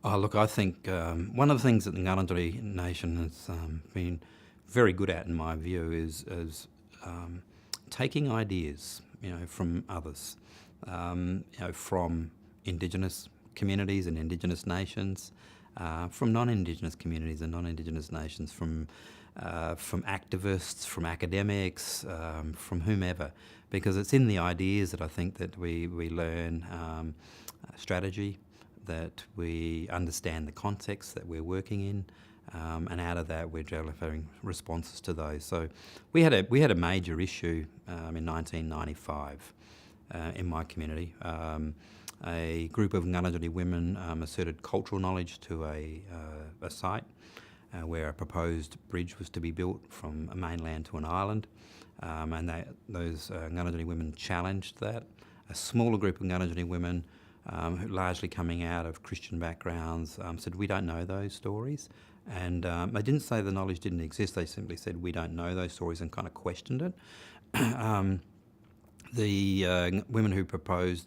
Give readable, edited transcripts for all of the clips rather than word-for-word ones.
Oh, look, I think one of the things that the Ngarrindjeri Nation has been very good at, in my view, is taking ideas, from others, from Indigenous communities and Indigenous nations, from non-Indigenous communities and non-Indigenous nations, from activists, from academics, from whomever, because it's in the ideas that I think that we learn strategy, that we understand the context that we're working in, and out of that we're developing responses to those. So we had a major issue in 1995 in my community. A group of Ngarrindjeri women asserted cultural knowledge to a site where a proposed bridge was to be built from a mainland to an island, and those Ngarrindjeri women challenged that. A smaller group of Ngarrindjeri women, who largely coming out of Christian backgrounds, said, we don't know those stories. And they didn't say the knowledge didn't exist, they simply said, we don't know those stories, and kind of questioned it. The women who proposed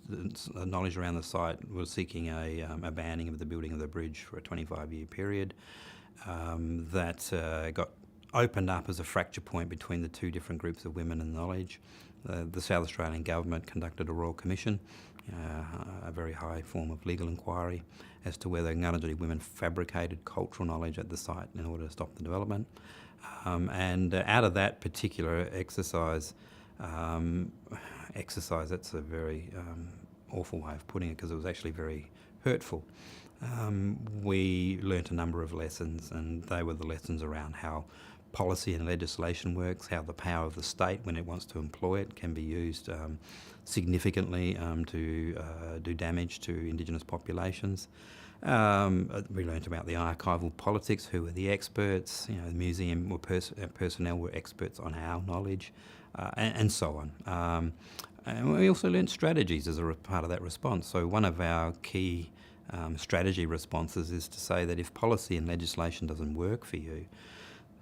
the knowledge around the site were seeking a banning of the building of the bridge for a 25-year period. That got opened up as a fracture point between the two different groups of women and knowledge. The South Australian government conducted a royal commission, a very high form of legal inquiry, as to whether Ngarrindjeri women fabricated cultural knowledge at the site in order to stop the development. And out of that particular exercise, that's a very awful way of putting it, because it was actually very hurtful. We learnt a number of lessons, and they were the lessons around how policy and legislation works, how the power of the state, when it wants to employ it, can be used significantly to do damage to Indigenous populations. We learnt about the archival politics, who were the experts, the museum personnel were experts on our knowledge, and so on. And we also learnt strategies as a part of that response. So one of our key strategy responses is to say that if policy and legislation doesn't work for you,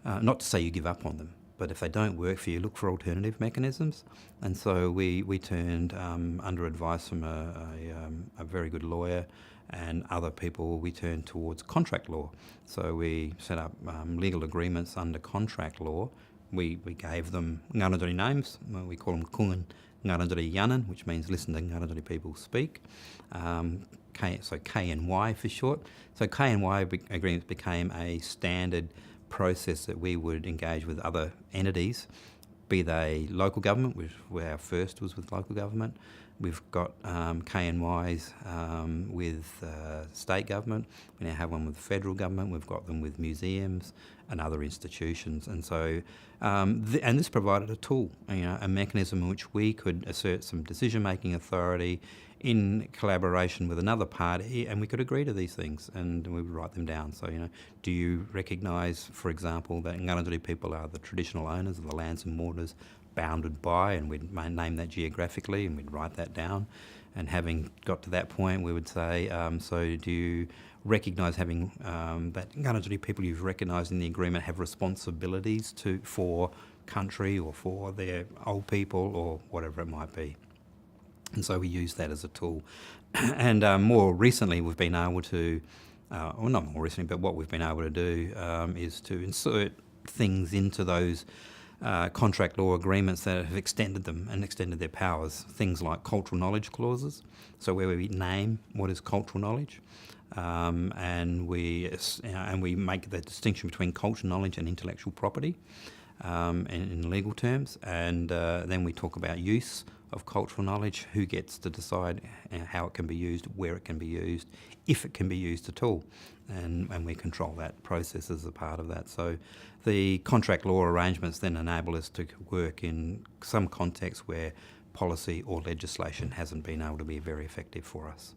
not to say you give up on them, but if they don't work for you, look for alternative mechanisms. And so we turned, under advice from a very good lawyer and other people, we turned towards contract law. So we set up legal agreements under contract law. We gave them Ngarrindjeri names. We call them Kungan Ngarrindjeri Yanan, which means listen to Ngarrindjeri people speak. So KNY for short. So KNY agreements became a standard process that we would engage with other entities, be they local government, where our first was with local government. We've got KNYs with state government. We now have one with the federal government. We've got them with museums and other institutions. And so, and this provided a tool, a mechanism in which we could assert some decision-making authority in collaboration with another party, and we could agree to these things, and we would write them down. So, do you recognise, for example, that Ngarrindjeri people are the traditional owners of the lands and waters bounded by, and we'd name that geographically, and we'd write that down. And having got to that point, we would say, so do you recognise having that Ngarrindjeri people you've recognised in the agreement have responsibilities for country or for their old people or whatever it might be? And so we use that as a tool. And more recently, we've been able to, well, not more recently, but what we've been able to do is to insert things into those contract law agreements that have extended them and extended their powers. Things like cultural knowledge clauses, so where we name what is cultural knowledge, and we make the distinction between cultural knowledge and intellectual property in legal terms, and then we talk about use of cultural knowledge, who gets to decide how it can be used, where it can be used, if it can be used at all, and we control that process as a part of that. So the contract law arrangements then enable us to work in some context where policy or legislation hasn't been able to be very effective for us.